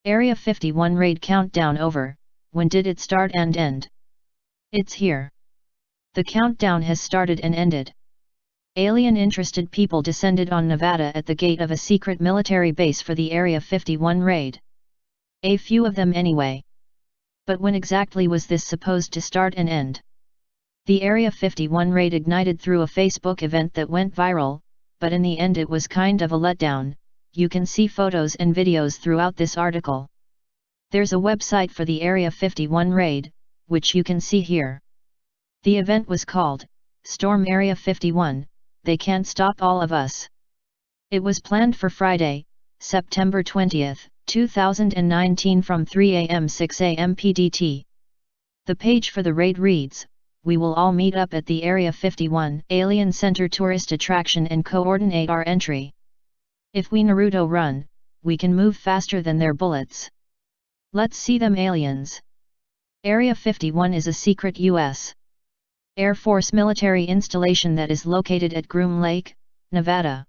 Area 51 raid countdown over. When did it start and end? It's here. The countdown has started and ended. Alien-interested people descended on Nevada at the gate of a secret military base for the Area 51 raid. A few of them anyway. But when exactly was this supposed to start and end? The Area 51 raid ignited through a Facebook event that went viral, but in the end it was kind of a letdown. You can see photos and videos throughout this article. There's a website for the Area 51 raid, which you can see here. The event was called, Storm Area 51, They Can't Stop All of Us. It was planned for Friday, September 20, 2019 from 3 a.m. 6 a.m. PDT. The page for the raid reads, "We will all meet up at the Area 51 Alien Center tourist attraction and coordinate our entry. If we Naruto run, we can move faster than their bullets. Let's see them aliens." Area 51 is a secret U.S. Air Force military installation that is located at Groom Lake, Nevada.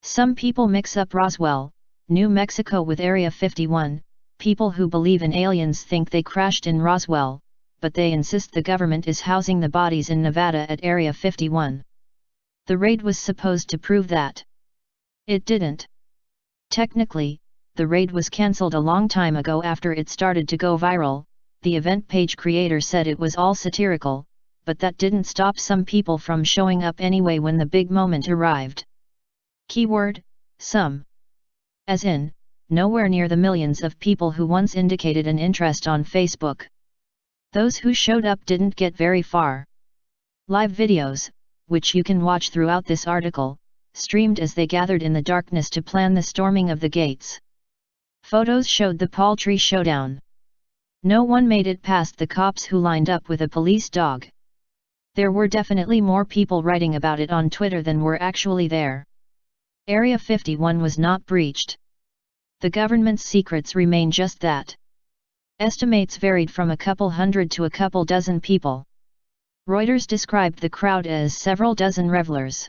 Some people mix up Roswell, New Mexico with Area 51. People who believe in aliens think they crashed in Roswell, but they insist the government is housing the bodies in Nevada at Area 51. The raid was supposed to prove that. It didn't. Technically, the raid was cancelled a long time ago after it started to go viral. The event page creator said it was all satirical, but that didn't stop some people from showing up anyway when the big moment arrived. Keyword, some. As in, nowhere near the millions of people who once indicated an interest on Facebook. Those who showed up didn't get very far. Live videos, which you can watch throughout this article, streamed as they gathered in the darkness to plan the storming of the gates. Photos showed the paltry showdown. No one made it past the cops who lined up with a police dog. There were definitely more people writing about it on Twitter than were actually there. Area 51 was not breached. The government's secrets remain just that. Estimates varied from a couple hundred to a couple dozen people. Reuters described the crowd as several dozen revelers.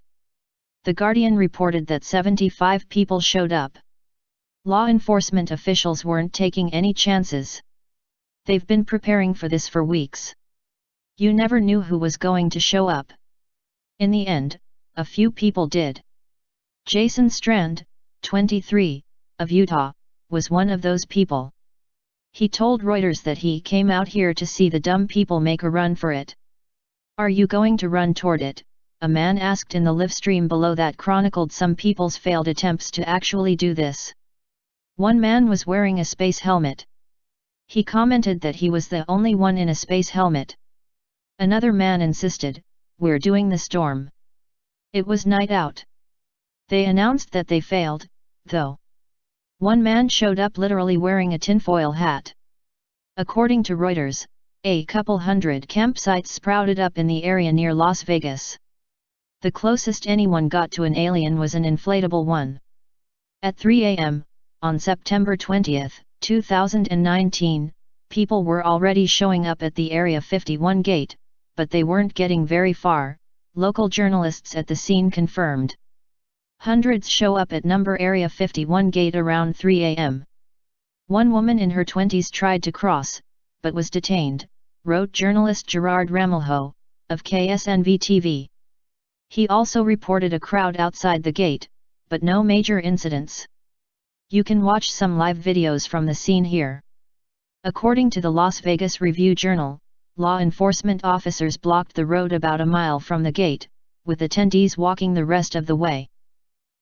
The Guardian reported that 75 people showed up. Law enforcement officials weren't taking any chances. They've been preparing for this for weeks. You never knew who was going to show up. In the end, a few people did. Jason Strand, 23, of Utah, was one of those people. He told Reuters that he came out here to see the dumb people make a run for it. "Are you going to run toward it?" a man asked in the live stream below that chronicled some people's failed attempts to actually do this. One man was wearing a space helmet. He commented that he was the only one in a space helmet. Another man insisted, "We're doing the storm." It was night out. They announced that they failed, though. One man showed up literally wearing a tinfoil hat. According to Reuters, a couple hundred campsites sprouted up in the area near Las Vegas. The closest anyone got to an alien was an inflatable one. At 3 a.m., on September 20, 2019, people were already showing up at the Area 51 gate, but they weren't getting very far, local journalists at the scene confirmed. Hundreds show up at number Area 51 gate around 3 a.m. One woman in her 20s tried to cross, but was detained, wrote journalist Gerard Ramelho, of KSNV-TV. He also reported a crowd outside the gate, but no major incidents. You can watch some live videos from the scene here. According to the Las Vegas Review-Journal, law enforcement officers blocked the road about a mile from the gate, with attendees walking the rest of the way.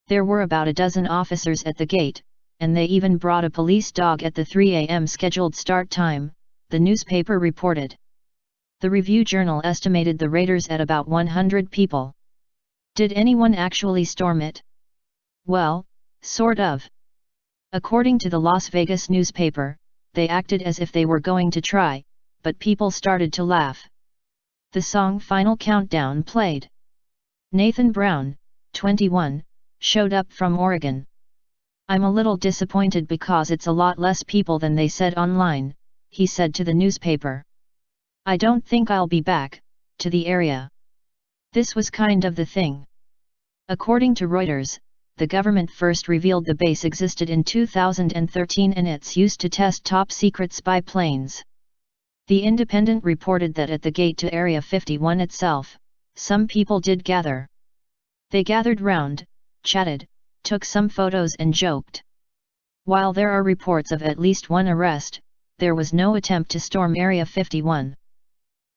There were about a dozen officers at the gate, and they even brought a police dog at the 3 a.m. scheduled start time, the newspaper reported. The Review-Journal estimated the raiders at about 100 people. Did anyone actually storm it? Well, sort of. According to the Las Vegas newspaper, they acted as if they were going to try, but people started to laugh. The song Final Countdown played. Nathan Brown, 21, showed up from Oregon. "I'm a little disappointed because it's a lot less people than they said online," he said to the newspaper. "I don't think I'll be back to the area. This was kind of the thing." According to Reuters, the government first revealed the base existed in 2013 and it's used to test top-secret spy planes. The Independent reported that at the gate to Area 51 itself, some people did gather. They gathered round, chatted, took some photos and joked. While there are reports of at least one arrest, there was no attempt to storm Area 51.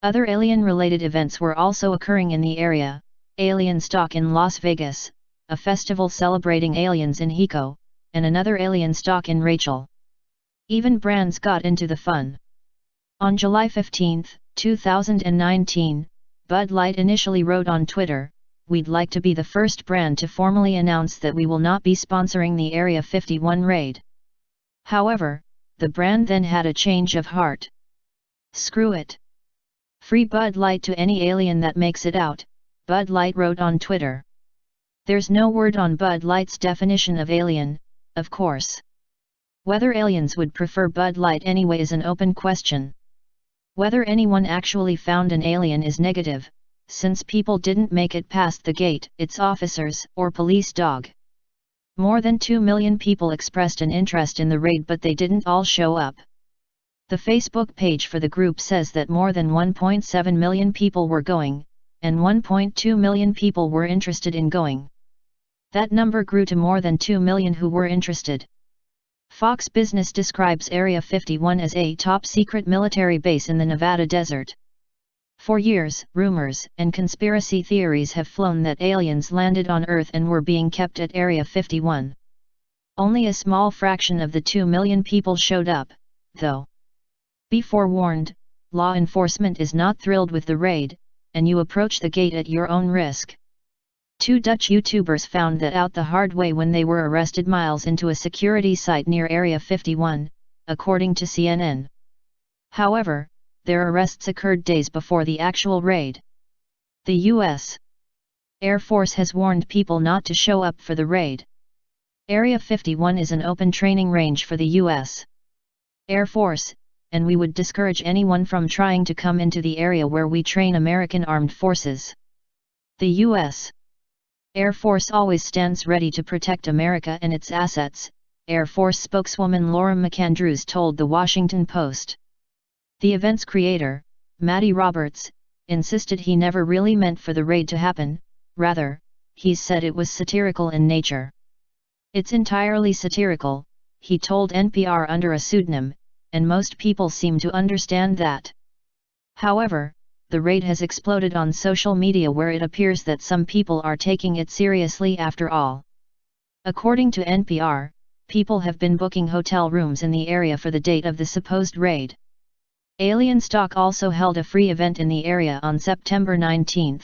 Other alien-related events were also occurring in the area: Alien Stock in Las Vegas, a festival celebrating aliens in Hiko, and another alien stock in Rachel. Even brands got into the fun. On July 15, 2019, Bud Light initially wrote on Twitter, "We'd like to be the first brand to formally announce that we will not be sponsoring the Area 51 raid." However, the brand then had a change of heart. "Screw it. Free Bud Light to any alien that makes it out," Bud Light wrote on Twitter. There's no word on Bud Light's definition of alien, of course. Whether aliens would prefer Bud Light anyway is an open question. Whether anyone actually found an alien is negative, since people didn't make it past the gate, its officers or police dog. More than 2 million people expressed an interest in the raid, but they didn't all show up. The Facebook page for the group says that more than 1.7 million people were going, and 1.2 million people were interested in going. That number grew to more than 2 million who were interested. Fox Business describes Area 51 as a top-secret military base in the Nevada desert. For years, rumors and conspiracy theories have flown that aliens landed on Earth and were being kept at Area 51. Only a small fraction of the 2 million people showed up, though. Be forewarned, law enforcement is not thrilled with the raid, and you approach the gate at your own risk. 2 Dutch YouTubers found that out the hard way when they were arrested miles into a security site near Area 51, according to CNN. However, their arrests occurred days before the actual raid. The U.S. Air Force has warned people not to show up for the raid. Area 51 is an open training range for the U.S. Air Force, and we would discourage anyone from trying to come into the area where we train American armed forces. The U.S. Air Force always stands ready to protect America and its assets, Air Force spokeswoman Laura McAndrews told The Washington Post. The event's creator, Matty Roberts, insisted he never really meant for the raid to happen, rather, he said it was satirical in nature. "It's entirely satirical," he told NPR under a pseudonym, and most people seem to understand that. However, the raid has exploded on social media where it appears that some people are taking it seriously after all. According to NPR, people have been booking hotel rooms in the area for the date of the supposed raid. Alien Stock also held a free event in the area on September 19.